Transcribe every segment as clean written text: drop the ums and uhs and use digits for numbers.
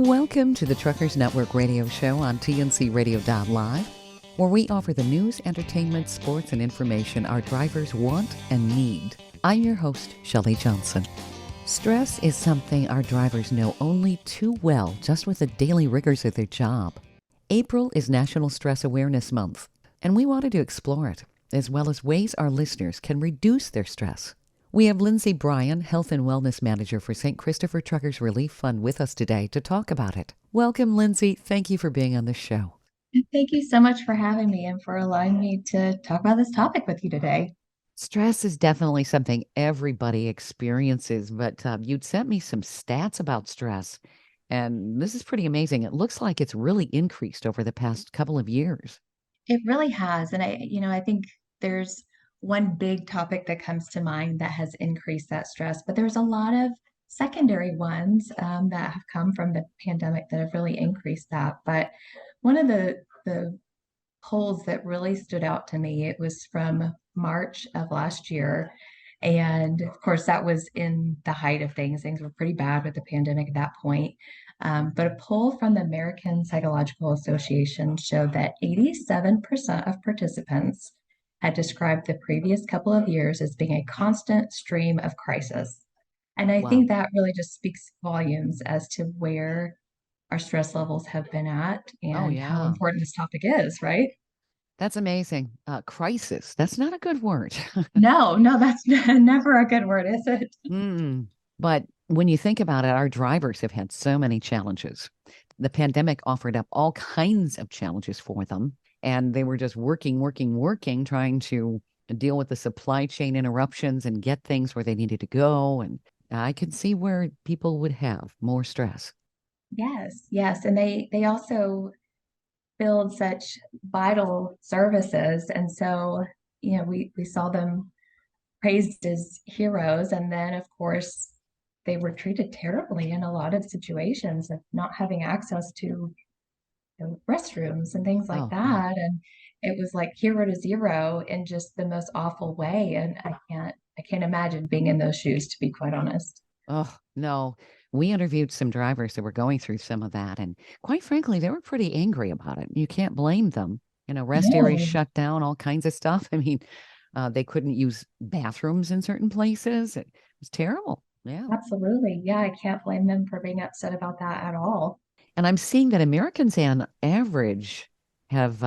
Welcome to the Truckers Network radio show on TNCRadio.live, where we offer the news, entertainment, sports, and information our drivers want and need. I'm your host, Shelley Johnson. Stress is something our drivers know only too well just with the daily rigors of their job. April is National Stress Awareness Month, and we wanted to explore it, as well as ways our listeners can reduce their stress. We have Lindsay Bryan, Health and Wellness Manager for St. Christopher Truckers Relief Fund, with us today to talk about it. Welcome, Lindsay. Thank you for being on the show. Thank you so much for having me and for allowing me to talk about this topic with you today. Stress is definitely something everybody experiences, but you'd sent me some stats about stress, and this is pretty amazing. It looks like it's really increased over the past couple of years. It really has. And I think there's one big topic that comes to mind that has increased that stress, but there's a lot of secondary ones that have come from the pandemic that have really increased that. But one of the polls that really stood out to me, it was from March of last year. And of course, that was in the height of things. Things were pretty bad with the pandemic at that point. But a poll from the American Psychological Association showed that 87% of participants had described the previous couple of years as being a constant stream of crisis. And I Wow. think that really just speaks volumes as to where our stress levels have been at Oh, and how yeah. important this topic is, right? That's amazing. Crisis. That's not a good word. No, no, that's never a good word, is it? Mm. But when you think about it, our drivers have had so many challenges. The pandemic offered up all kinds of challenges for them, and they were just working, trying to deal with the supply chain interruptions and get things where they needed to go. And I can see where people would have more stress. Yes, yes. And they also build such vital services. And so, we saw them praised as heroes. And then, of course, they were treated terribly in a lot of situations of not having access to restrooms and things like Oh, yeah. that. And it was like hero to zero in just the most awful way. And I can't imagine being in those shoes, to be quite honest. Oh, no. We interviewed some drivers that were going through some of that. And quite frankly, they were pretty angry about it. You can't blame them. Rest areas No, shut down, all kinds of stuff. I mean, they couldn't use bathrooms in certain places. It was terrible. Yeah. absolutely. Yeah, I can't blame them for being upset about that at all. And I'm seeing that Americans on average have,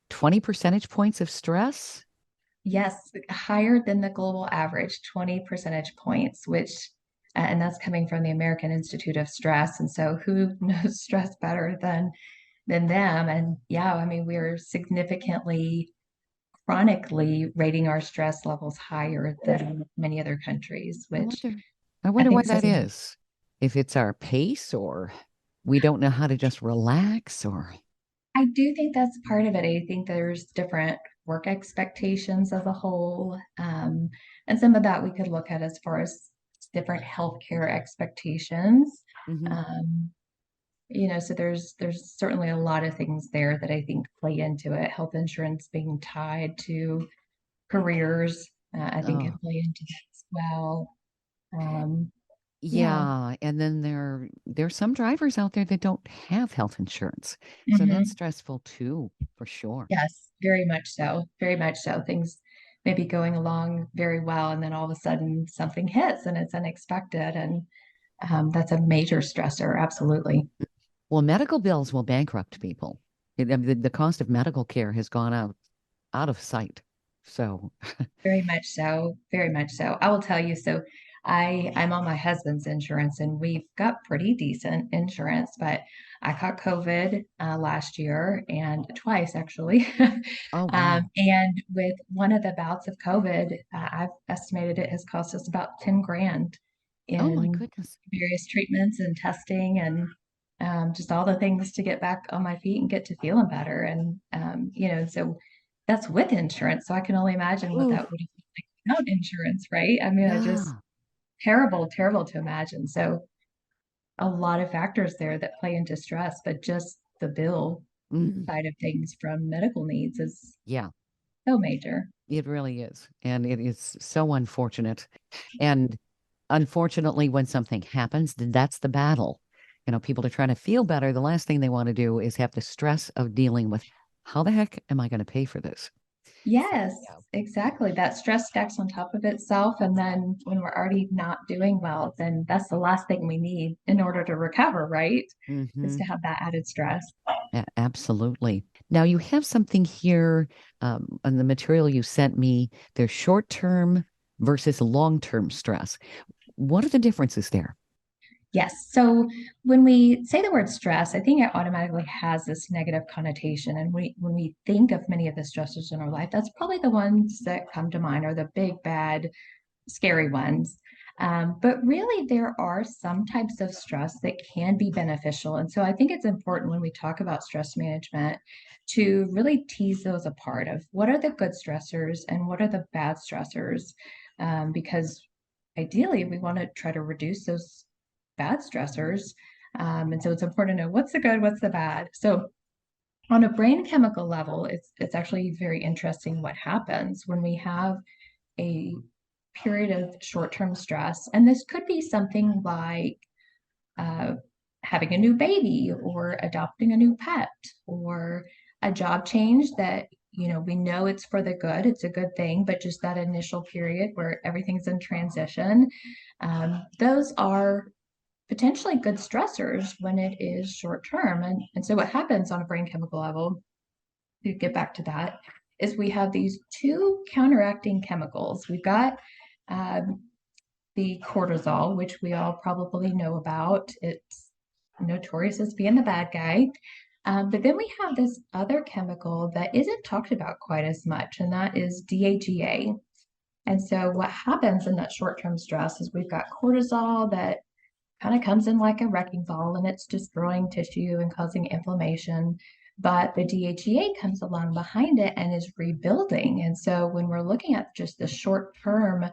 20 percentage points of stress? Yes, higher than the global average, 20 percentage points, and that's coming from the American Institute of Stress. And so who knows stress better than them? And yeah, I mean, we're significantly chronically rating our stress levels higher than many other countries, I which wonder, I I wonder why think that says is. If it's our pace or we don't know how to just relax or, I do think that's part of it. I think there's different work expectations as a whole. And some of that we could look at as far as different healthcare expectations. Mhm. Um, so there's certainly a lot of things there that I think play into it. Health insurance being tied to careers, I think can Oh. play into that as well. Um, yeah. Yeah, and then there's some drivers out there that don't have health insurance. So that's Mhm. stressful too, for sure. Yes, very much so. Very much so. Things may be going along very well, and then all of a sudden something hits and it's unexpected. And that's a major stressor. Absolutely. Well, medical bills will bankrupt people. I mean, the cost of medical care has gone out of sight. So, Very much so. Very much so. I will tell you. So I'm on my husband's insurance and we've got pretty decent insurance, but I caught COVID last year and twice actually. oh wow. And with one of the bouts of COVID, I've estimated it has cost us about 10 grand Oh my in goodness. various treatments and testing and just all the things to get back on my feet and get to feeling better. And, so that's with insurance. So I can only imagine what Ooh, that would have been like without insurance, right? I mean, it's just yeah. terrible, terrible to imagine. So a lot of factors there that play into stress, but just the bill Mm, side of things from medical needs is yeah, so major. it really is. And it is so unfortunate. And unfortunately, when something happens, then that's the battle. People are trying to feel better. The last thing they want to do is have the stress of dealing with how the heck am I going to pay for this? Yes, Yeah. exactly. That stress stacks on top of itself. And then when we're already not doing well, then that's the last thing we need in order to recover, right? Is Hmm. to have that added stress. Absolutely. Now you have something here on the material you sent me. There's short-term versus long-term stress. What are the differences there? Yes. So when we say the word stress, I think it automatically has this negative connotation. And when we think of many of the stressors in our life, that's probably the ones that come to mind are the big, bad, scary ones. But really, there are some types of stress that can be beneficial. And so I think it's important when we talk about stress management to really tease those apart of what are the good stressors and what are the bad stressors. Because ideally, we want to try to reduce those bad stressors. And so it's important to know what's the good, what's the bad. So on a brain chemical level, it's actually very interesting what happens when we have a period of short-term stress. And this could be something like uh, having a new baby or adopting a new pet or a job change that, we know it's for the good, it's a good thing, but just that initial period where everything's in transition, those are potentially good stressors when it is short term. And so what happens on a brain chemical level, to get back to that, is we have these two counteracting chemicals. We've got um, the cortisol, which we all probably know about. It's notorious as being the bad guy. But then we have this other chemical that isn't talked about quite as much, and that is DHEA. And so what happens in that short-term stress is we've got cortisol that kind of comes in like a wrecking ball and it's destroying tissue and causing inflammation. But the DHEA comes along behind it and is rebuilding. And so when we're looking at just the short term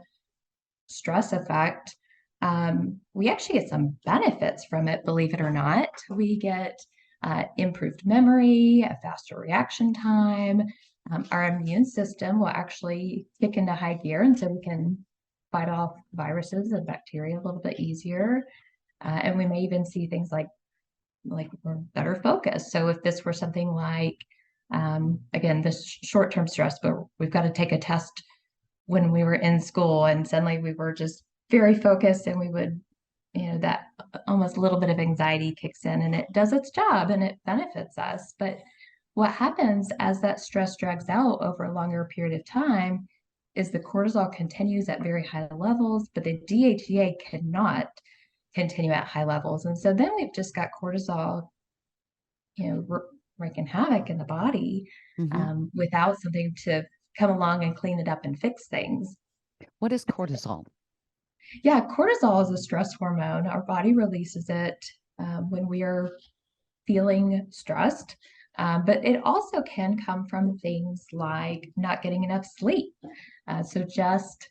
stress effect, we actually get some benefits from it, believe it or not. We get improved memory, a faster reaction time. Our immune system will actually kick into high gear, and so we can fight off viruses and bacteria a little bit easier. And we may even see things like we're better focused. So if this were something like, again, this short-term stress, but we've got to take a test when we were in school and suddenly we were just very focused and we would, that almost a little bit of anxiety kicks in and it does its job and it benefits us. But what happens as that stress drags out over a longer period of time is the cortisol continues at very high levels, but the DHEA cannot continue at high levels. And so then we've just got cortisol, wreaking havoc in the body Hmm. without something to come along and clean it up and fix things. What is cortisol? Yeah, cortisol is a stress hormone. Our body releases it when we are feeling stressed. But it also can come from things like not getting enough sleep. So just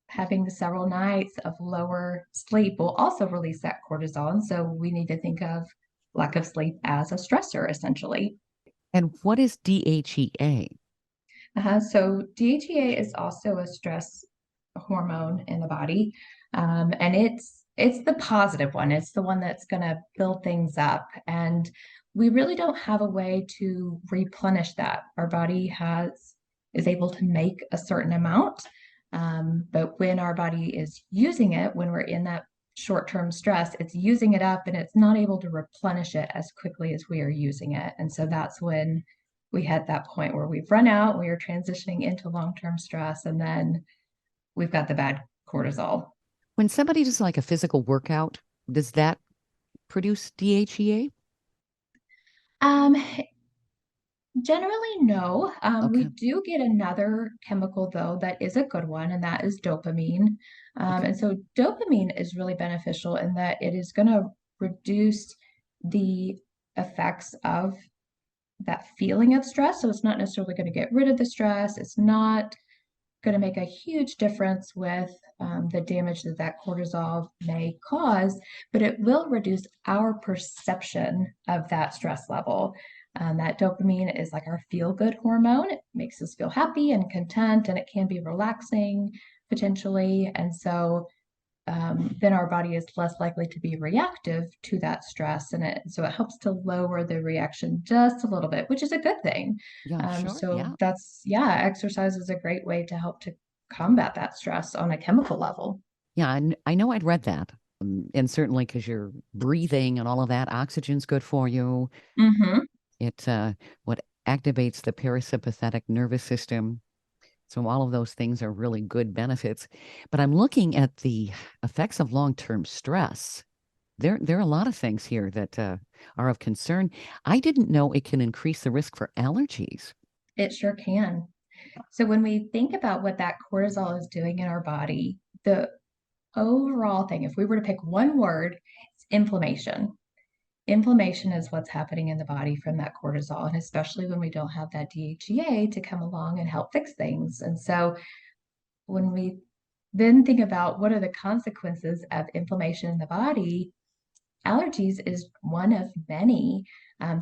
having several nights of lower sleep will also release that cortisol. And so we need to think of lack of sleep as a stressor, essentially. And what is DHEA? So DHEA is also a stress hormone in the body, and it's the positive one. It's the one that's going to build things up, and we really don't have a way to replenish that. Our body has is able to make a certain amount, but when our body is using it, when we're in that short-term stress, it's using it up, and it's not able to replenish it as quickly as we are using it, and so that's when we hit that point where we've run out, we are transitioning into long-term stress, and then we've got the bad cortisol. When somebody does like a physical workout, does that produce DHEA? Um, Generally, no. We Okay. do get another chemical though that is a good one, and that is dopamine. Okay. And so dopamine is really beneficial in that it is going to reduce the effects of that feeling of stress. So it's not necessarily going to get rid of the stress. It's not going to make a huge difference with the damage that that cortisol may cause, but it will reduce our perception of that stress level. That dopamine is like our feel good hormone. It makes us feel happy and content, and it can be relaxing potentially. And so then our body is less likely to be reactive to that stress. So it helps to lower the reaction just a little bit, which is a good thing. Yeah, sure. So Yeah. yeah, exercise is a great way to help to combat that stress on a chemical level. Yeah. And I know I'd read that. And certainly because you're breathing and all of that, oxygen's good for you. Hmm. It what activates the parasympathetic nervous system. So all of those things are really good benefits. But I'm looking at the effects of long-term stress. There are a lot of things here that are of concern. I didn't know it can increase the risk for allergies. It sure can. So when we think about what that cortisol is doing in our body, the overall thing, if we were to pick one word, it's inflammation. Inflammation is what's happening in the body from that cortisol, and especially when we don't have that DHEA to come along and help fix things. And so when we then think about what are the consequences of inflammation in the body, allergies is one of many.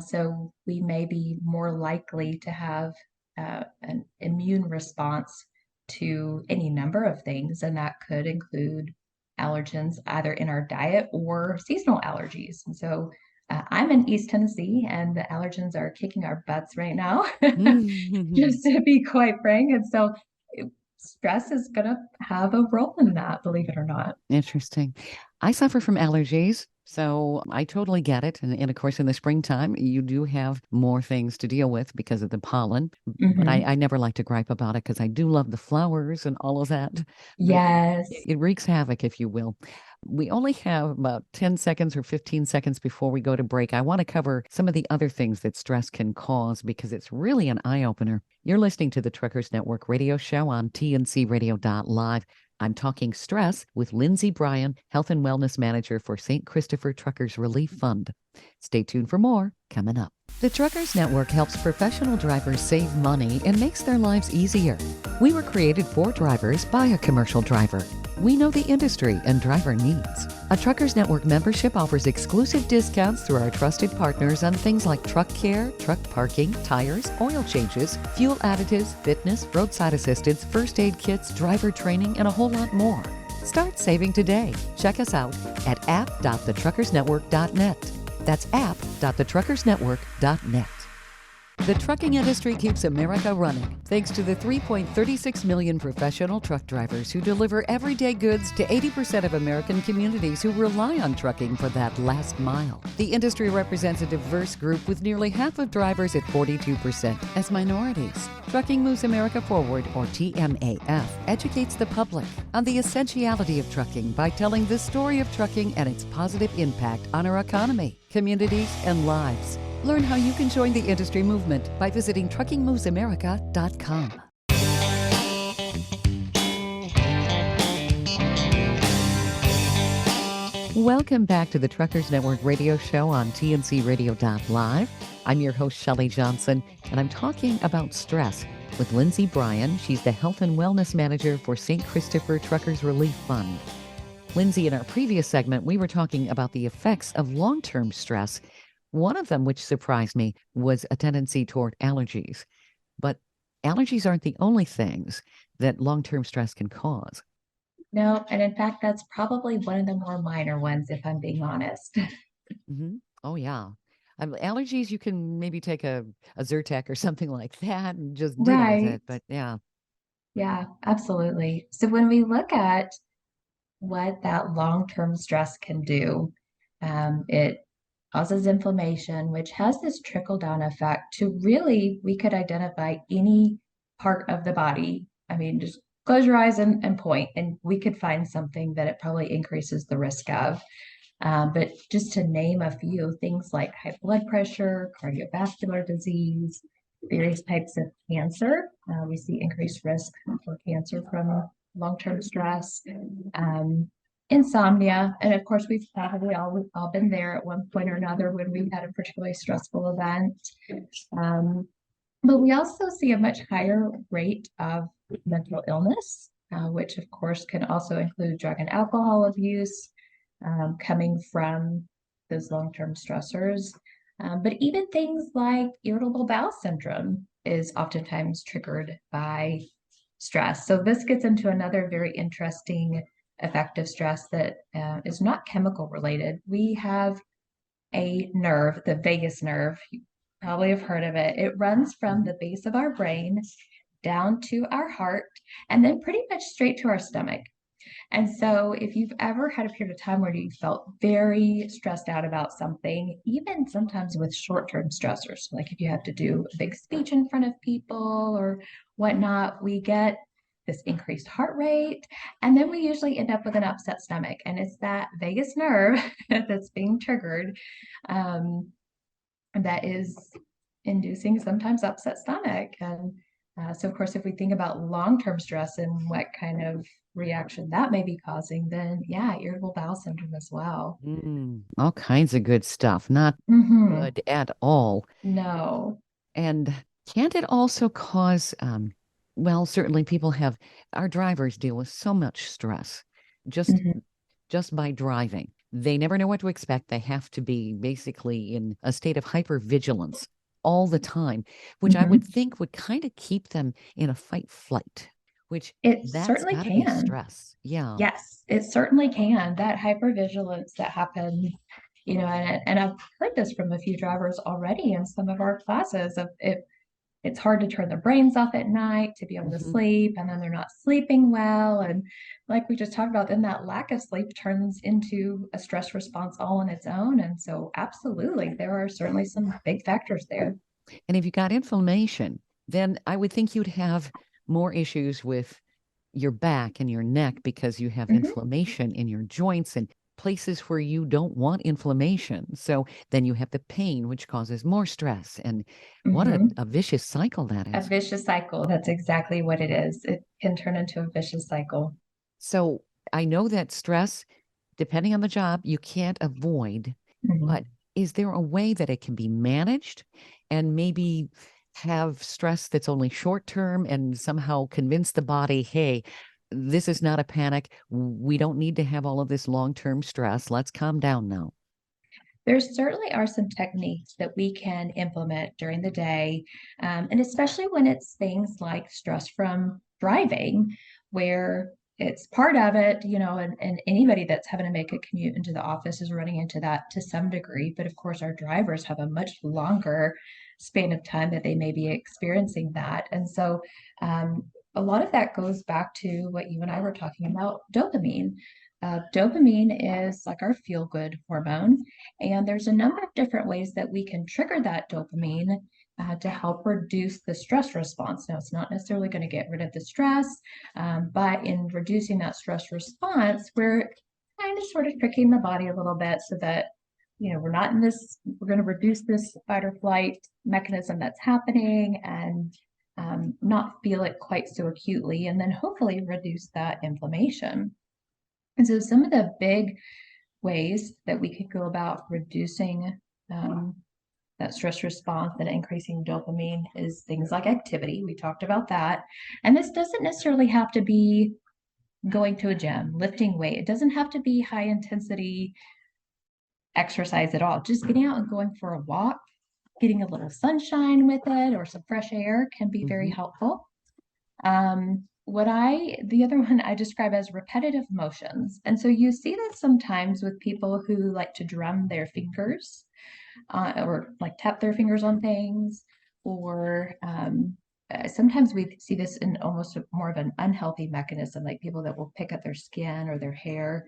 So we may be more likely to have an immune response to any number of things, and that could include allergens either in our diet or seasonal allergies. And so I'm in East Tennessee, and the allergens are kicking our butts right now, Mm. just to be quite frank. And so stress is going to have a role in that, believe it or not. Interesting. I suffer from allergies, so I totally get it. And of course, in the springtime, you do have more things to deal with because of the pollen. But Hmm. I never like to gripe about it because I do love the flowers and all of that. But Yes. it wreaks havoc, if you will. We only have about 10 seconds or 15 seconds before we go to break. I want to cover some of the other things that stress can cause because it's really an eye opener. You're listening to the Truckers Network radio show on TNCRadio.live. I'm talking stress with Lindsay Bryan, Health and Wellness Manager for St. Christopher Truckers Relief Fund. Stay tuned for more coming up. The Truckers Network helps professional drivers save money and makes their lives easier. We were created for drivers by a commercial driver. We know the industry and driver needs. A Truckers Network membership offers exclusive discounts through our trusted partners on things like truck care, truck parking, tires, oil changes, fuel additives, fitness, roadside assistance, first aid kits, driver training, and a whole lot more. Start saving today. Check us out at app.thetruckersnetwork.net. That's app.thetruckersnetwork.net. The trucking industry keeps America running thanks to the 3.36 million professional truck drivers who deliver everyday goods to 80% of American communities who rely on trucking for that last mile. The industry represents a diverse group with nearly half of drivers at 42% as minorities. Trucking Moves America Forward, or TMAF, educates the public on the essentiality of trucking by telling the story of trucking and its positive impact on our economy, communities, and lives. Learn how you can join the industry movement by visiting truckingmovesamerica.com. Welcome back to the Truckers Network radio show on TNCRadio.live. I'm your host, Shelley Johnson, and I'm talking about stress with Lindsay Bryan. She's the Health and Wellness Manager for St. Christopher Truckers Relief Fund. Lindsay, in our previous segment, we were talking about the effects of long-term stress. One of them, which surprised me, was a tendency toward allergies. But allergies aren't the only things that long-term stress can cause. No, and in fact, that's probably one of the more minor ones, if I'm being honest. Hmm. Oh, yeah. Allergies, you can maybe take a Zyrtec or something like that and just deal with Right. it. But yeah. Yeah, absolutely. So when we look at what that long-term stress can do, it causes inflammation, which has this trickle-down effect to really, we could identify any part of the body. I mean, just close your eyes and point, and we could find something that it probably increases the risk of. But just to name a few things like high blood pressure, cardiovascular disease, various types of cancer. We see increased risk for cancer from long-term stress, insomnia, and of course, we've probably all been there at one point or another when we've had a particularly stressful event. Um, but we also see a much higher rate of mental illness, which of course can also include drug and alcohol abuse, coming from those long-term stressors. But even things like irritable bowel syndrome is oftentimes triggered by stress. So this gets into another very interesting effect of stress that is not chemical related. We have a nerve, the vagus nerve. You probably have heard of it. It runs from the base of our brain down to our heart and then pretty much straight to our stomach. And so, if you've ever had a period of time where you felt very stressed out about something, even sometimes with short term stressors, like if you have to do a big speech in front of people or whatnot, we get this increased heart rate. And then we usually end up with an upset stomach. And it's that vagus nerve that's being triggered um, that is inducing sometimes upset stomach. And so, of course, if we think about long-term stress and what kind of reaction that may be causing, then yeah, irritable bowel syndrome as well. All kinds of good stuff. Not Hmm. good at all. No. And can't it also cause, well, certainly people have, our drivers deal with so much stress just Hmm. just by driving. They never know what to expect. They have to be basically in a state of hypervigilance all the time, which I would Hmm. think would kind of keep them in a fight flight, which It that's certainly got to be can. stress. Yeah. Yes, it certainly can. That hypervigilance that happens, and I've heard this from a few drivers already in some of our classes of it. It's hard to turn their brains off at night to be able to Mhm. sleep, and then they're not sleeping well. And like we just talked about, then that lack of sleep turns into a stress response all on its own. And so, absolutely, there are certainly some big factors there. And if you got inflammation, then I would think you'd have more issues with your back and your neck because you have Hmm. inflammation in your joints and places where you don't want inflammation. So then you have the pain, which causes more stress. And what Hmm. a vicious cycle that A is. vicious cycle. That's exactly what it is. It can turn into a vicious cycle. So I know that stress, depending on the job, you can't avoid, but Mhm. is there a way that it can be managed and maybe have stress that's only short term and somehow convince the body, hey, this is not a panic. We don't need to have all of this long term stress. Let's calm down now. There certainly are some techniques that we can implement during the day, and especially when it's things like stress from driving, where it's part of it, and anybody that's having to make a commute into the office is running into that to some degree. But of course, our drivers have a much longer span of time that they may be experiencing that. And so, a lot of that goes back to what you and I were talking about dopamine. Dopamine is like our feel good hormone. And there's a number of different ways that we can trigger that dopamine to help reduce the stress response. Now, it's not necessarily going to get rid of the stress, but in reducing that stress response, we're kind of sort of tricking the body a little bit so that, we're not in this, we're going to reduce this fight or flight mechanism that's happening and not feel it quite so acutely, and then hopefully reduce that inflammation. And so, some of the big ways that we could go about reducing um, that stress response and increasing dopamine is things like activity. We talked about that. And this doesn't necessarily have to be going to a gym, lifting weight. It doesn't have to be high intensity exercise at all. Just getting out and going for a walk, getting a little sunshine with it or some fresh air can be very Mhm. helpful. The other one I describe as repetitive motions. And so you see that sometimes with people who like to drum their fingers or like tap their fingers on things, or sometimes we see this in almost more of an unhealthy mechanism, like people that will pick at their skin or their hair.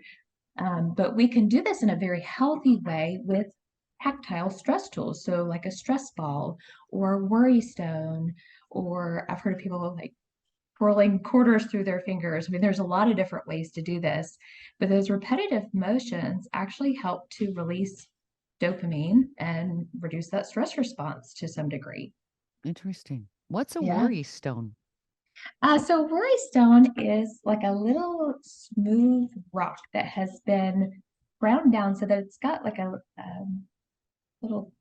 But we can do this in a very healthy way with tactile stress tools. So, like a stress ball or a worry stone, or I've heard of people like twirling quarters through their fingers. I mean, there's a lot of different ways to do this, but those repetitive motions actually help to release dopamine and reduce that stress response to some degree. Interesting. What's a Yeah. worry stone? So worry stone is like a little smooth rock that has been ground down so that it's got like a little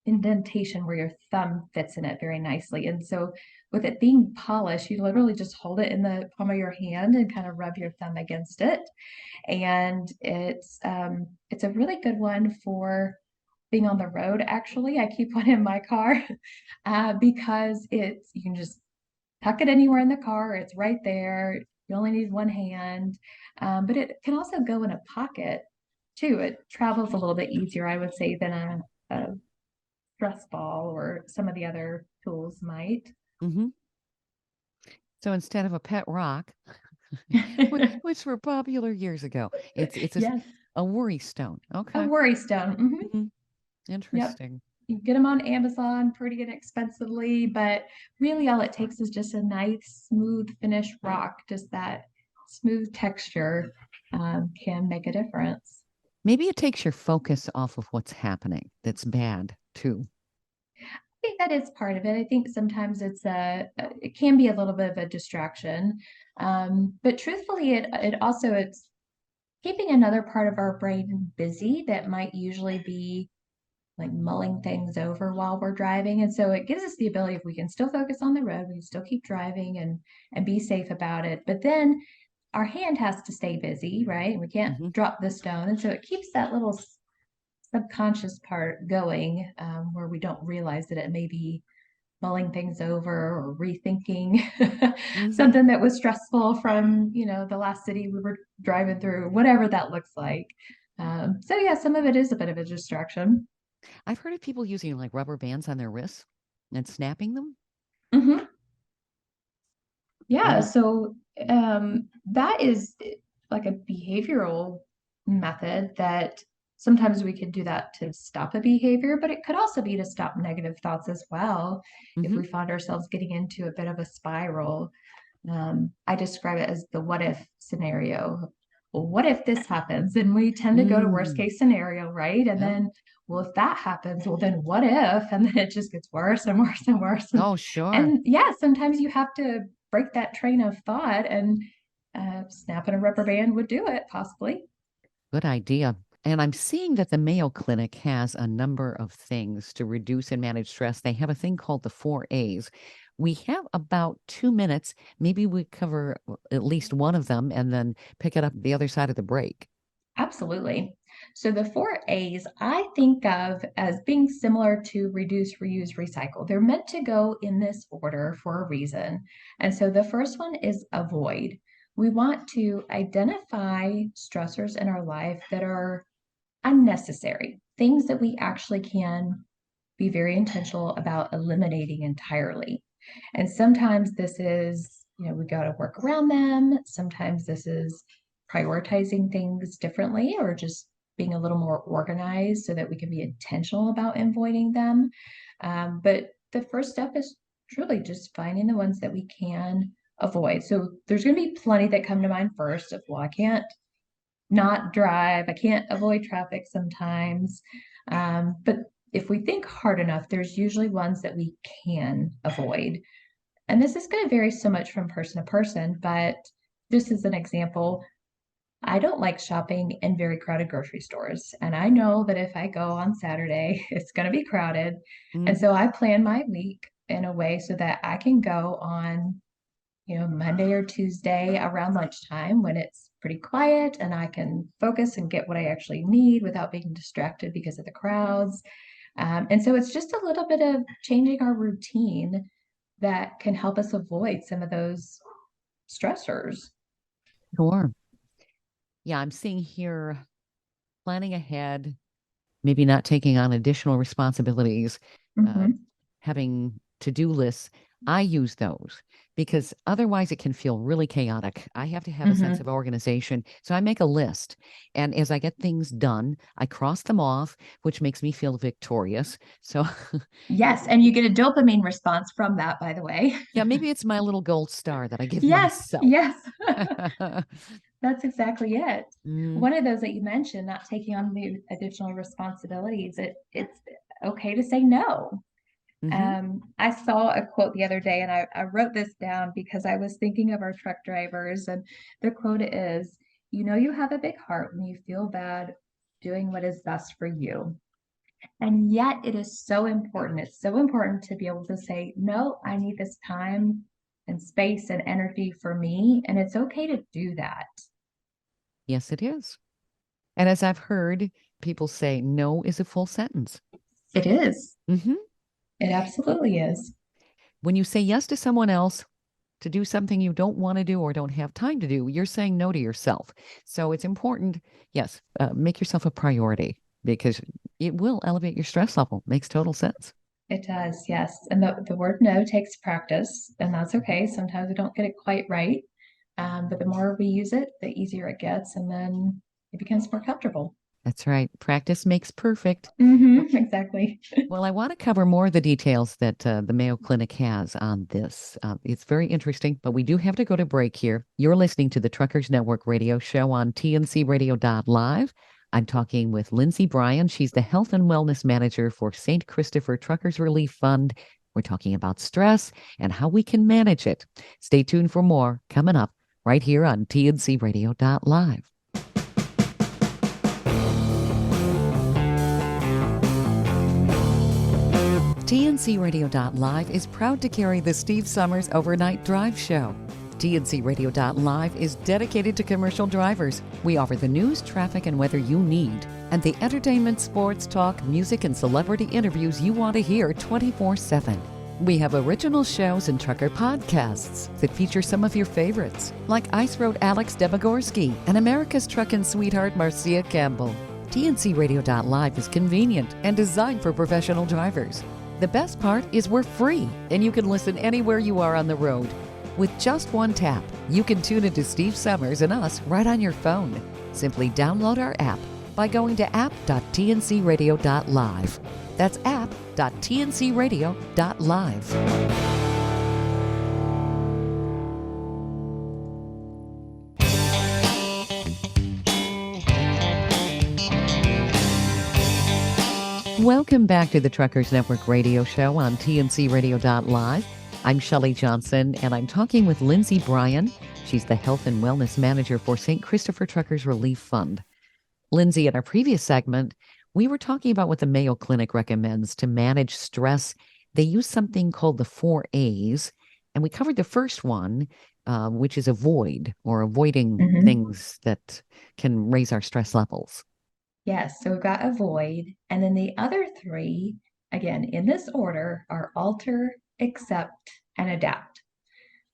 indentation where your thumb fits in it very nicely. And so with it being polished, you literally just hold it in the palm of your hand and kind of rub your thumb against it. And it's a really good one for being on the road. Actually, I keep one in my car because you can just tuck it anywhere in the car. It's right there. You only need one hand, but it can also go in a pocket too. It travels a little bit easier, I would say, than a stress ball or some of the other tools might. Hmm. So instead of a pet rock, which were popular years ago, it's Yes, a worry stone. a Okay. worry stone. Hmm. Yep. Interesting. You get them on Amazon pretty inexpensively, but really all it takes is just a nice, smooth finish rock. Just that smooth texture can make a difference. Maybe it takes your focus off of what's happening that's bad too. I think that is part of it. I think sometimes it can be a little bit of a distraction, but truthfully, it also it's keeping another part of our brain busy that might usually be like mulling things over while we're driving. And so it gives us the ability, if we can still focus on the road, we can still keep driving and be safe about it. But then our hand has to stay busy, right? We can't Hmm. drop the stone. And so it keeps that little subconscious part going, where we don't realize that it may be mulling things over or rethinking Hmm. something that was stressful from, the last city we were driving through, whatever that looks like. So yeah, some of it is a bit of a distraction. I've heard of people using like rubber bands on their wrists and snapping them. Mhm. Yeah, Maybe. so that is like a behavioral method that sometimes we could do that to stop a behavior, but it could also be to stop negative thoughts as well if Hmm. we find ourselves getting into a bit of a spiral. I describe it as the what if scenario. Well, what if this happens? And we tend to go to worst Mm. case scenario, right? And Yep. then, well, if that happens, well, then what if? And then it just gets worse and worse and worse. Oh, sure. And yeah, sometimes you have to break that train of thought, and snapping a rubber band would do it, possibly. Good idea. And I'm seeing that the Mayo Clinic has a number of things to reduce and manage stress. They have a thing called the 4 A's. We have about 2 minutes. Maybe we cover at least one of them and then pick it up the other side of the break. Absolutely. So the four A's I think of as being similar to reduce, reuse, recycle. They're meant to go in this order for a reason. And so the first one is avoid. We want to identify stressors in our life that are unnecessary, things that we actually can be very intentional about eliminating entirely. And sometimes this is, we got to work around them. Sometimes this is prioritizing things differently or just being a little more organized so that we can be intentional about avoiding them. But the first step is truly just finding the ones that we can avoid. So there's going to be plenty that come to mind first of, well, I can't not drive. I can't avoid traffic sometimes. But if we think hard enough, there's usually ones that we can avoid. And this is going to vary so much from person to person, but just as an example, I don't like shopping in very crowded grocery stores. And I know that if I go on Saturday, it's going to be crowded. And Hmm. so I plan my week in a way so that I can go on Monday or Tuesday around lunchtime when it's pretty quiet and I can focus and get what I actually need without being distracted because of the crowds. And so it's just a little bit of changing our routine that can help us avoid some of those stressors. Sure. Yeah, I'm seeing here planning ahead, maybe not taking on additional responsibilities, uh, Mhm. having to-do lists. I use those because otherwise it can feel really chaotic. I have to have a sense Mhm. of organization. So I make a list. And as I get things done, I cross them off, which makes me feel victorious. So Yes, and you get a dopamine response from that, by the way. yeah, maybe it's my little gold star that I give Yes, myself. yes. That's exactly it. Mm, One of those that you mentioned, not taking on the additional responsibilities, it's okay to say no. hmm. I saw a quote the other day and I wrote this down because I was thinking of our truck drivers. And the quote is, you have a big heart when you feel bad doing what is best for you. And yet it is so important. It's so important to be able to say, no, I need this time and space and energy for me. And it's okay to do that. Yes, it is. And as I've heard people say, no is a full sentence. It is. Hmm. It absolutely is. When you say yes to someone else, to do something you don't want to do or don't have time to do, you're saying no to yourself. So it's important, yes, make yourself a priority because it will elevate your stress level. Makes total sense. It does, yes. And the word no takes practice, and that's Mhm. okay. Sometimes we don't get it quite right. But the more we use it, the easier it gets, and then it becomes more comfortable. That's right. Practice makes perfect. Exactly. Well, I want to cover more of the details that the Mayo Clinic has on this. It's very interesting, but we do have to go to break here. You're listening to the Truckers Network radio show on TNCRadio.live. I'm talking with Lindsay Bryan. She's the Health and Wellness Manager for St. Christopher Truckers Relief Fund. We're talking about stress and how we can manage it. Stay tuned for more coming up right here on TNCRadio.live. TNCRadio.live is proud to carry the Steve Summers Overnight Drive Show. TNCRadio.live is dedicated to commercial drivers. We offer the news, traffic, and weather you need, and the entertainment, sports, talk, music, and celebrity interviews you want to hear 24/7. We have original shows and trucker podcasts that feature some of your favorites, like Ice Road Alex Demagorsky and America's Truckin' Sweetheart Marcia Campbell. TNCRadio.live is convenient and designed for professional drivers. The best part is we're free, and you can listen anywhere you are on the road. With just one tap, you can tune into Steve Summers and us right on your phone. Simply download our app by going to app.tncradio.live. That's app.tncradio.live. Welcome back to the Truckers Network radio show on TNCRadio.live. I'm Shelley Johnson, and I'm talking with Lindsay Bryan. She's the Health and Wellness Manager for St. Christopher Truckers Relief Fund. Lindsay, in our previous segment, we were talking about what the Mayo Clinic recommends to manage stress. They use something called the 4 A's, and we covered the first one, which is avoid, or avoiding things that can raise our stress levels. Yes, so we've got avoid, and then the other three, again, in this order, are alter, accept, and adapt.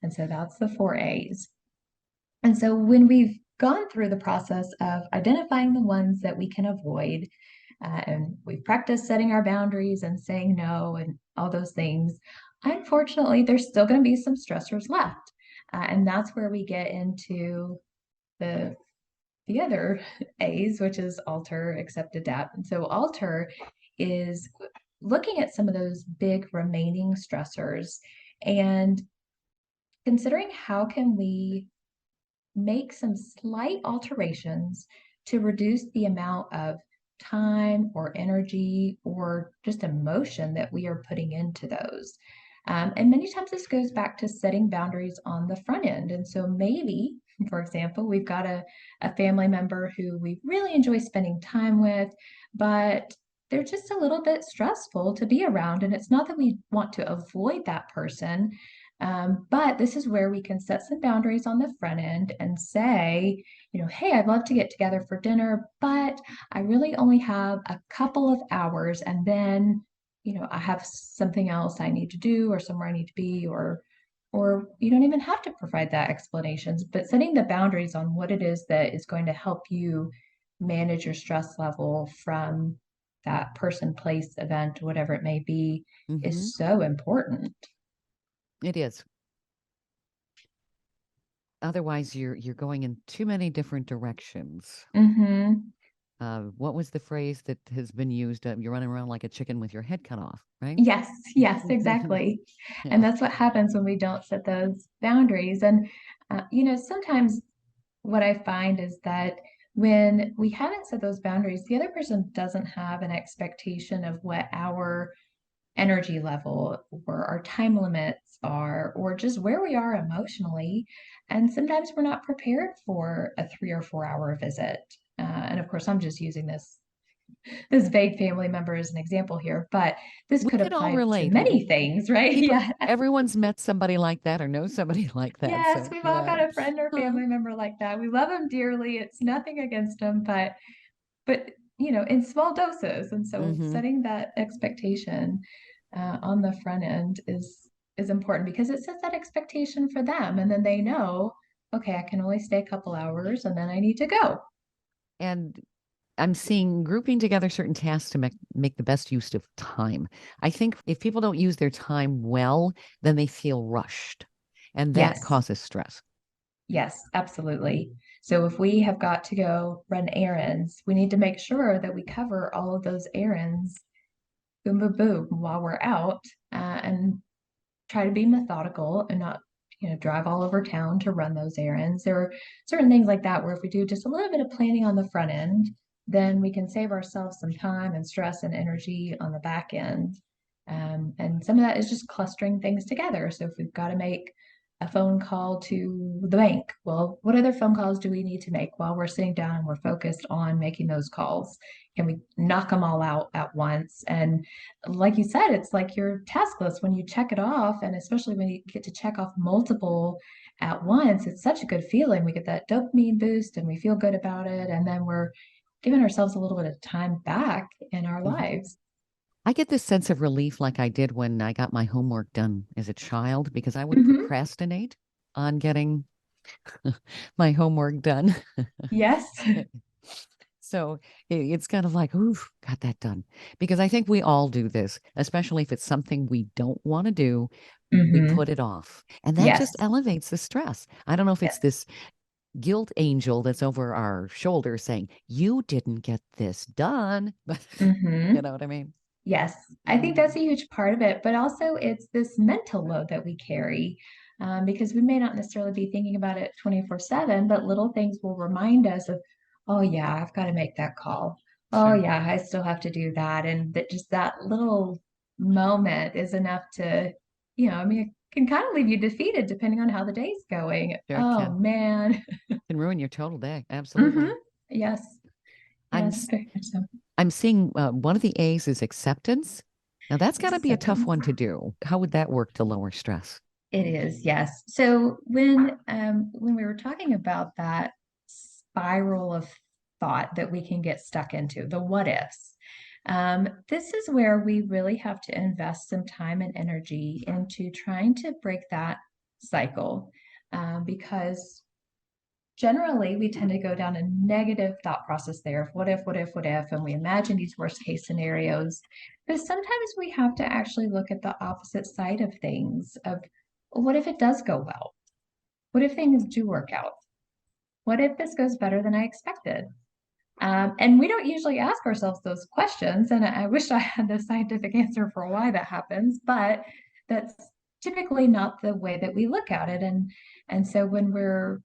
And so that's the 4 A's. And so when we've gone through the process of identifying the ones that we can avoid, and we've practiced setting our boundaries and saying no and all those things, unfortunately, there's still going to be some stressors left. And that's where we get into the other A's, which is alter, accept, adapt. And so alter is looking at some of those big remaining stressors and considering how can we make some slight alterations to reduce the amount of time or energy or just emotion that we are putting into those. And many times this goes back to setting boundaries on the front end. And so maybe, for example, we've got a family member who we really enjoy spending time with, but they're just a little bit stressful to be around. And it's not that we want to avoid that person, but this is where we can set some boundaries on the front end and say, hey, I'd love to get together for dinner, but I really only have a couple of hours and then, I have something else I need to do or somewhere I need to be, or you don't even have to provide that explanations, but setting the boundaries on what it is that is going to help you manage your stress level from that person, place, event, whatever it may be, is so important. It is. Otherwise, you're going in too many different directions. What was the phrase that has been used? You're running around like a chicken with your head cut off, right? Yes, exactly. Yeah. And that's what happens when we don't set those boundaries. And, sometimes what I find is that when we haven't set those boundaries, the other person doesn't have an expectation of what our energy level or our time limits are, or just where we are emotionally. And sometimes we're not prepared for a 3 or 4 hour visit. And of course, I'm just using this vague family member as an example here, but this We could could all apply to relate. many things, right? Yeah. Everyone's met somebody like that or knows somebody like that. Yes, So we've all yeah. got a friend or family member like that. We love them dearly. It's nothing against them, but in small doses. And so Mm-hmm. setting that expectation on the front end is is important because it sets that expectation for them. And then they know, okay, I can only stay a couple hours and then I need to go. And I'm seeing grouping together certain tasks to make the best use of time. I think if people don't use their time well, then they feel rushed, and that Yes, causes stress. yes, absolutely. So if we have got to go run errands, we need to make sure that we cover all of those errands, boom, boom, boom, while we're out, and try to be methodical and not, drive all over town to run those errands. There are certain things like that where if we do just a little bit of planning on the front end, then we can save ourselves some time and stress and energy on the back end. And some of that is just clustering things together. So if we've got to make a phone call to the bank, well, what other phone calls do we need to make while we're sitting down and we're focused on making those calls? Can we knock them all out at once? And like you said, it's like your task list when you check it off, and especially when you get to check off multiple at once, it's such a good feeling. We get that dopamine boost and we feel good about it. And then we're giving ourselves a little bit of time back in our Mhm. lives. I get this sense of relief like I did when I got my homework done as a child because I would Hmm. procrastinate on getting my homework done. Yes. So it's kind of like, ooh, got that done. Because I think we all do this, especially if it's something we don't want to do, we Hmm. put it off. And that just Yes. elevates the stress. I don't know if it's Yes. this guilt angel that's over our shoulder saying, you didn't get this done. But Hmm. you know what I mean? Yes, I think that's a huge part of it, but also it's this mental load that we carry, because we may not necessarily be thinking about it 24/7, but little things will remind us of, oh yeah, I've got to make that call. Oh Sure. yeah, I still have to do that. And that just that little moment is enough to, I mean, it can kind of leave you defeated depending on how the day's going. Sure it Oh can. man. Can ruin your total day. Hmm. Absolutely. Yes, I'm yes, s- very much so. I'm seeing one of the A's is acceptance. Now that's got to be a tough Acceptance. one to do. How would that work to lower stress? It is, yes. So when we were talking about that spiral of thought that we can get stuck into, the what ifs, this is where we really have to invest some time and energy into trying to break that cycle, because generally we tend to go down a negative thought process there of what if, what if, what if, and we imagine these worst case scenarios. But sometimes we have to actually look at the opposite side of things of what if it does go well? What if things do work out? What if this goes better than I expected? And we don't usually ask ourselves those questions. And I wish I had the scientific answer for why that happens, but that's typically not the way that we look at it. And so when we're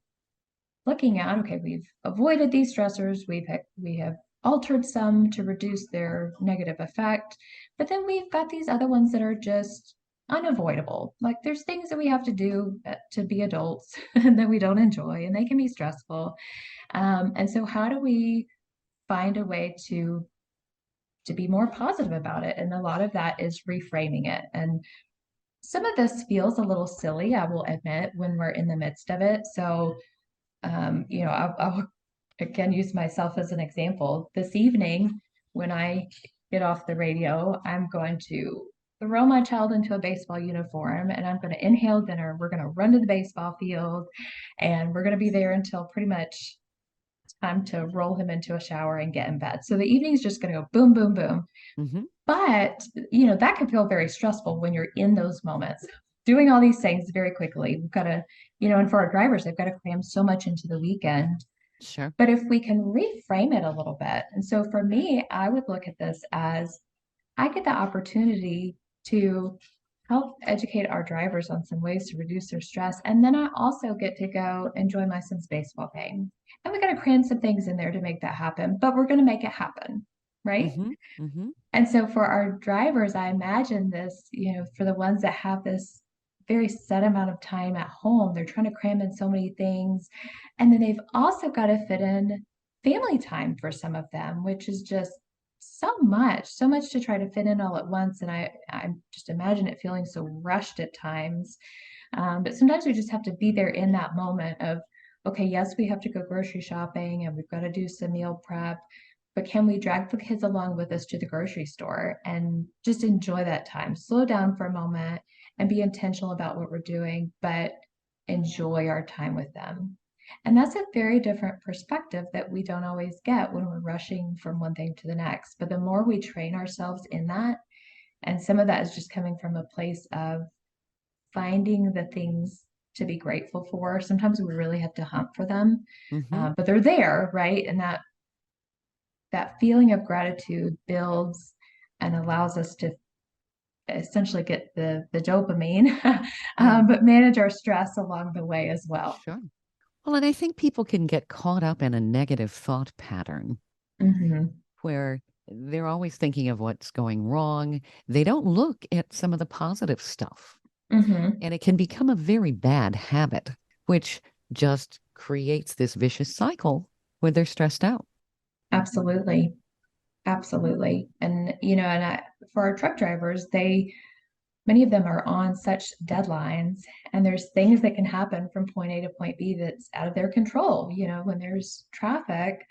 looking at, okay, we've avoided these stressors, we have altered some to reduce their negative effect, but then we've got these other ones that are just unavoidable. Like there's things that we have to do to be adults and that we don't enjoy, and they can be stressful. And so, how do we find a way to be more positive about it? And a lot of that is reframing it. And some of this feels a little silly, I will admit, when we're in the midst of it. So I'll again use myself as an example. This evening, when I get off the radio, I'm going to throw my child into a baseball uniform and I'm going to inhale dinner. We're going to run to the baseball field and we're going to be there until pretty much time to roll him into a shower and get in bed. So the evening's just going to go boom, boom, boom. Hmm. But, that can feel very stressful when you're in those moments, doing all these things very quickly. We've got to, and for our drivers, they've got to cram so much into the weekend. Sure. But if we can reframe it a little bit, and so for me, I would look at this as I get the opportunity to help educate our drivers on some ways to reduce their stress. And then I also get to go enjoy my son's baseball game. And we got to cram some things in there to make that happen, but we're going to make it happen. Right. Hmm. Hmm. And so for our drivers, I imagine this, for the ones that have this very set amount of time at home, they're trying to cram in so many things. And then they've also got to fit in family time for some of them, which is just so much to try to fit in all at once. And I just imagine it feeling so rushed at times. But sometimes we just have to be there in that moment of, okay, yes, we have to go grocery shopping and we've got to do some meal prep, but can we drag the kids along with us to the grocery store and just enjoy that time? Slow down for a moment and be intentional about what we're doing, but enjoy our time with them. And that's a very different perspective that we don't always get when we're rushing from one thing to the next. But the more we train ourselves in that, and some of that is just coming from a place of finding the things to be grateful for. Sometimes we really have to hunt for them, Mm-hmm. but they're there, right? And that feeling of gratitude builds and allows us to essentially get the dopamine, Yeah, but manage our stress along the way as well. sure. Well, and I think people can get caught up in a negative thought pattern Mm-hmm. where they're always thinking of what's going wrong. They don't look at some of the positive stuff. Mm-hmm. And it can become a very bad habit, which just creates this vicious cycle where they're stressed out. Absolutely. Absolutely. And, for our truck drivers, many of them are on such deadlines, and there's things that can happen from point A to point B that's out of their control. When there's traffic,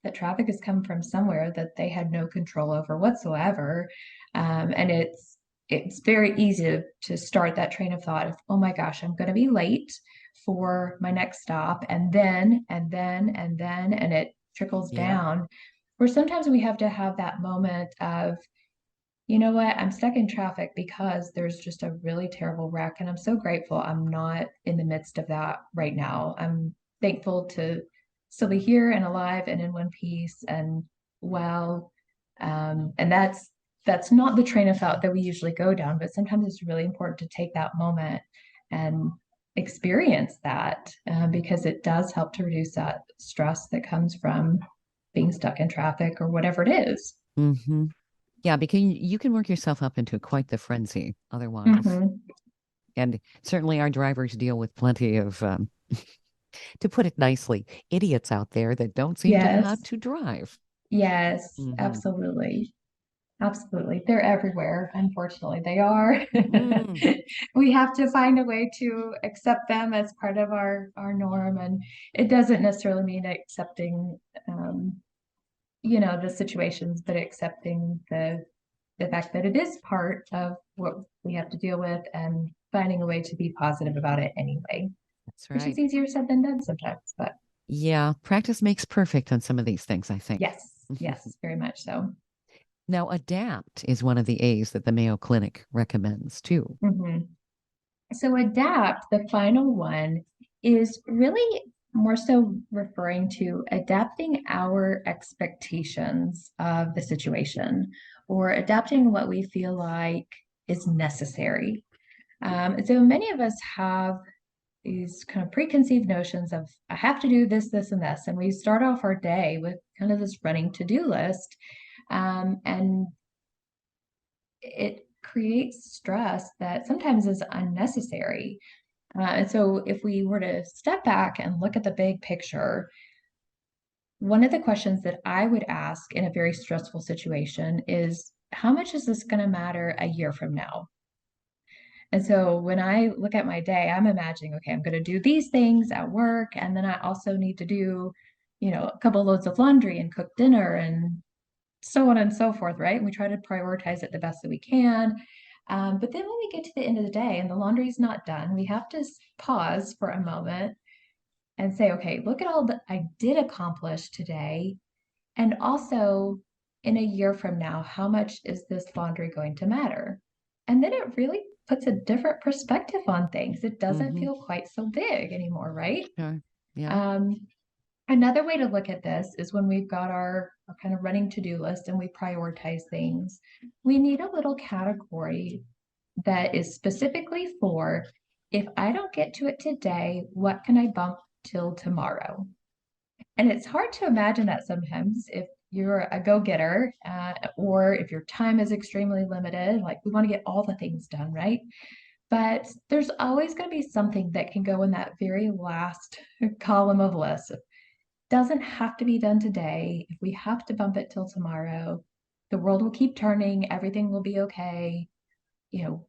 that traffic has come from somewhere that they had no control over whatsoever. And it's very easy to start that train of thought of, oh my gosh, I'm going to be late for my next stop, and it trickles Yeah. down. Where sometimes we have to have that moment of, you know what? I'm stuck in traffic because there's just a really terrible wreck. And I'm so grateful I'm not in the midst of that right now. I'm thankful to still be here and alive and in one piece and well. And that's not the train of thought that we usually go down, but sometimes it's really important to take that moment and experience that, because it does help to reduce that stress that comes from being stuck in traffic or whatever it is. Hmm. Yeah, because you can work yourself up into quite the frenzy otherwise. Mhm. And certainly our drivers deal with plenty of, to put it nicely, idiots out there that don't seem to know how Yes. to drive. Yes, Hmm. absolutely. Absolutely. They're everywhere. Unfortunately, they are. Mm, We have to find a way to accept them as part of our norm. And it doesn't necessarily mean accepting, the situations, but accepting the fact that it is part of what we have to deal with and finding a way to be positive about it anyway, that's which is right. easier said than done sometimes. But Yeah, practice makes perfect on some of these things, I think. yes, yes, very much so. Now, adapt is one of the A's that the Mayo Clinic recommends too. Mhm. So adapt, the final one, is really more so referring to adapting our expectations of the situation or adapting what we feel like is necessary. So many of us have these kind of preconceived notions of, I have to do this, this, and this. And we start off our day with kind of this running to-do list. And it creates stress that sometimes is unnecessary. And so, if we were to step back and look at the big picture, one of the questions that I would ask in a very stressful situation is, how much is this going to matter a year from now? And so, when I look at my day, I'm imagining, okay, I'm going to do these things at work, and then I also need to do, a couple loads of laundry and cook dinner and so on and so forth, right? And we try to prioritize it the best that we can. But then when we get to the end of the day and the laundry's not done, we have to pause for a moment and say, okay, look at all that I did accomplish today. And also, in a year from now, how much is this laundry going to matter? And then it really puts a different perspective on things. It doesn't Hmm. feel quite so big anymore, right? Sure. Yeah. Um, Another way to look at this is when we've got our kind of running to-do list and we prioritize things, we need a little category that is specifically for, if I don't get to it today, what can I bump till tomorrow? And it's hard to imagine that sometimes if you're a go-getter, or if your time is extremely limited, like we want to get all the things done, right? But there's always going to be something that can go in that very last column of list. Doesn't have to be done today. If we have to bump it till tomorrow, the world will keep turning, everything will be okay.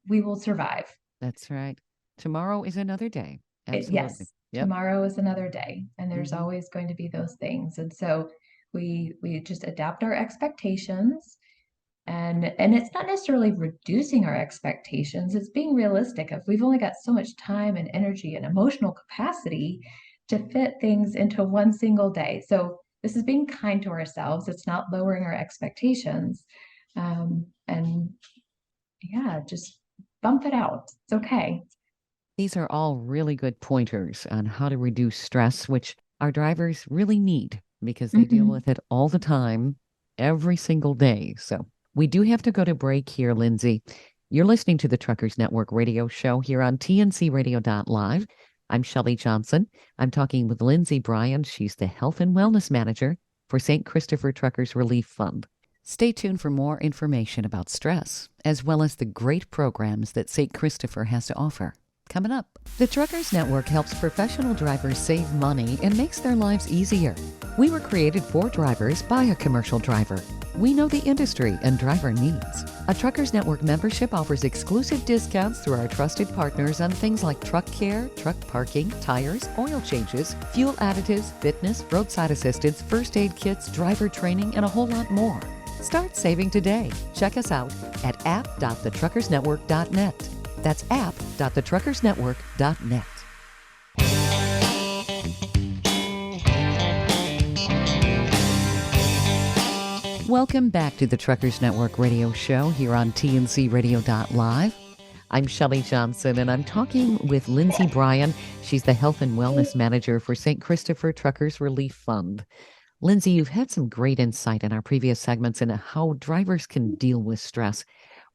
We will survive. That's right. Tomorrow is another day. Absolutely. Yes, Yep. tomorrow is another day, and there's Hmm. always going to be those things. And so we just adapt our expectations. And it's not necessarily reducing our expectations, it's being realistic of we've only got so much time and energy and emotional capacity to fit things into one single day. So this is being kind to ourselves. It's not lowering our expectations. And yeah, just bump it out. It's okay. These are all really good pointers on how to reduce stress, which our drivers really need because they deal Mhm. with it all the time, every single day. So we do have to go to break here, Lindsay. You're listening to the Truckers Network radio show here on TNCRadio.live. I'm Shelley Johnson. I'm talking with Lindsay Bryan. She's the Health and Wellness Manager for St. Christopher Truckers Relief Fund. Stay tuned for more information about stress, as well as the great programs that St. Christopher has to offer. Coming up, the Truckers Network helps professional drivers save money and makes their lives easier. We were created for drivers by a commercial driver. We know the industry and driver needs. A Truckers Network membership offers exclusive discounts through our trusted partners on things like truck care, truck parking, tires, oil changes, fuel additives, fitness, roadside assistance, first aid kits, driver training, and a whole lot more. Start saving today. Check us out at app.thetruckersnetwork.net. That's app.thetruckersnetwork.net. Welcome back to the Truckers Network radio show here on TNCRadio.live. I'm Shelley Johnson, and I'm talking with Lindsay Bryan. She's the Health and Wellness Manager for St. Christopher Truckers Relief Fund. Lindsay, you've had some great insight in our previous segments into how drivers can deal with stress.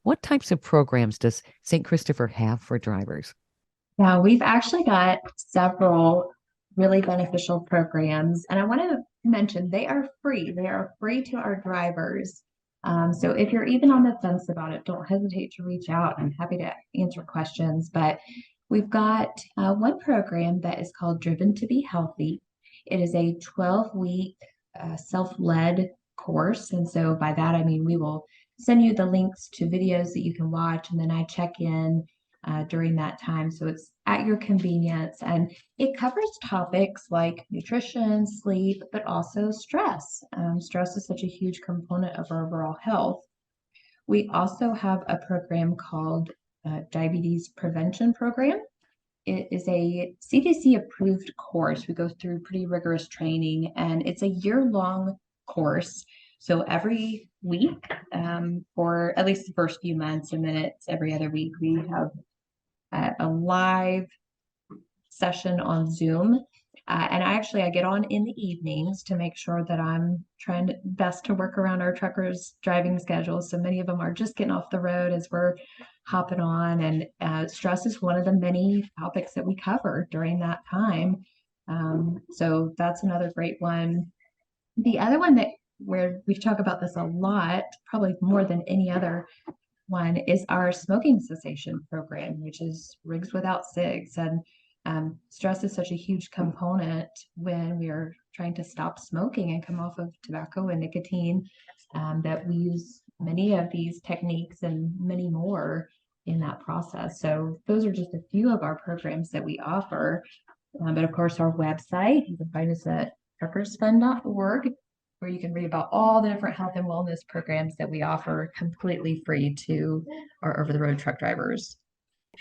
What types of programs does St. Christopher have for drivers? Now, we've actually got several really beneficial programs, and I want to mention they are free. They are free to our drivers. So if you're even on the fence about it, don't hesitate to reach out. I'm happy to answer questions. But we've got one program that is called Driven to Be Healthy. It is a 12-week self-led course. And so by that, I mean we will send you the links to videos that you can watch, and then I check in during that time. So it's at your convenience, and it covers topics like nutrition, sleep, but also stress. Stress is such a huge component of our overall health. We also have a program called Diabetes Prevention Program. It is a CDC approved course. We go through pretty rigorous training, and it's a year-long course. So every week, for at least the first few months, and then it's every other week, we have a live session on Zoom. And I get on in the evenings to make sure that I'm trying best to work around our truckers' driving schedules. So many of them are just getting off the road as we're hopping on. And stress is one of the many topics that we cover during that time. So that's another great one. The other one that where we talk about this a lot, probably more than any other one, is our smoking cessation program, which is Rigs Without Cigs. And stress is such a huge component when we are trying to stop smoking and come off of tobacco and nicotine, that we use many of these techniques and many more in that process. So those are just a few of our programs that we offer. But of course, our website, you can find us at truckersfund.org, where you can read about all the different health and wellness programs that we offer completely free to our over the road truck drivers.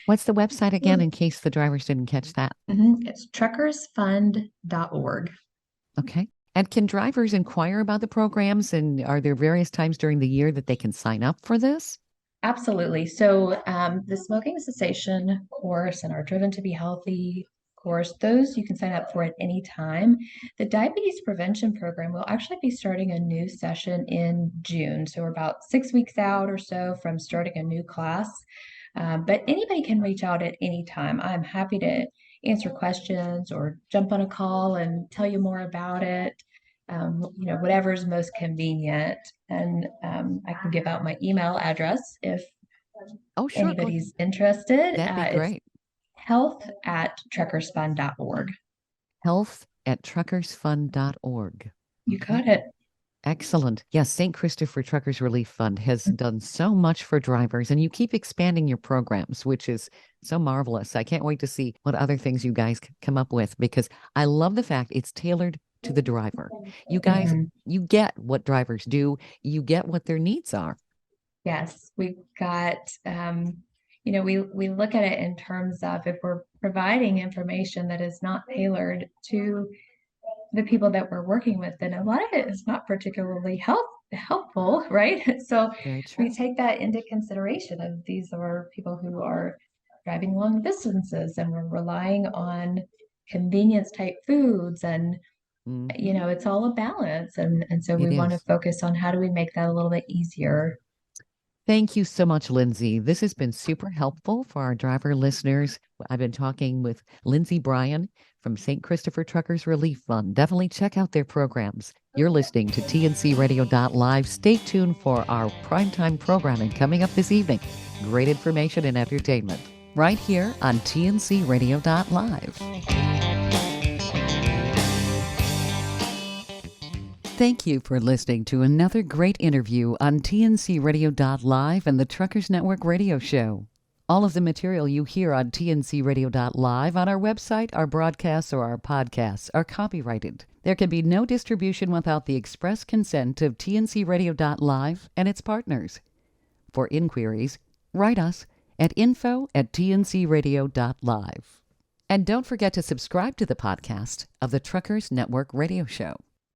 What's the website again in case the drivers didn't catch that? It's truckersfund.org. Okay. And can drivers inquire about the programs? And are there various times during the year that they can sign up for this? Absolutely. So the smoking cessation course and our Driven to Be Healthy course, those you can sign up for at any time. The diabetes prevention program will actually be starting a new session in June. So we're about 6 weeks out or so from starting a new class. But anybody can reach out at any time. I'm happy to answer questions or jump on a call and tell you more about it. Whatever's most convenient. And I can give out my email address if Oh, sure. anybody's interested. That'd be It's great. health@truckersfund.org. Health@truckersfund.org. You Okay. got it. Excellent. Yes, St. Christopher Truckers Relief Fund has done so much for drivers, and you keep expanding your programs, which is so marvelous. I can't wait to see what other things you guys come up with because I love the fact it's tailored to the driver. You guys, Mhm. you get what drivers do, you get what their needs are. Yes, we've got, we look at it in terms of if we're providing information that is not tailored to the people that we're working with, then a lot of it is not particularly helpful, right? So Very we true. take that into consideration. And these are people who are driving long distances, and we're relying on convenience type foods, and Hmm. it's all a balance. And so we It want to is. focus on how do we make that a little bit easier. Thank you so much, Lindsay. This has been super helpful for our driver listeners. I've been talking with Lindsay Bryan from St. Christopher Truckers Relief Fund. Definitely check out their programs. You're listening to TNCRadio.live. Stay tuned for our primetime programming coming up this evening. Great information and entertainment right here on TNCRadio.live. Thank you for listening to another great interview on TNC Radio Live and the Truckers Network Radio Show. All of the material you hear on TNC Radio Live on our website, our broadcasts, or our podcasts are copyrighted. There can be no distribution without the express consent of TNC Radio Live and its partners. For inquiries, write us at info@tncradio.live. And don't forget to subscribe to the podcast of the Truckers Network Radio Show.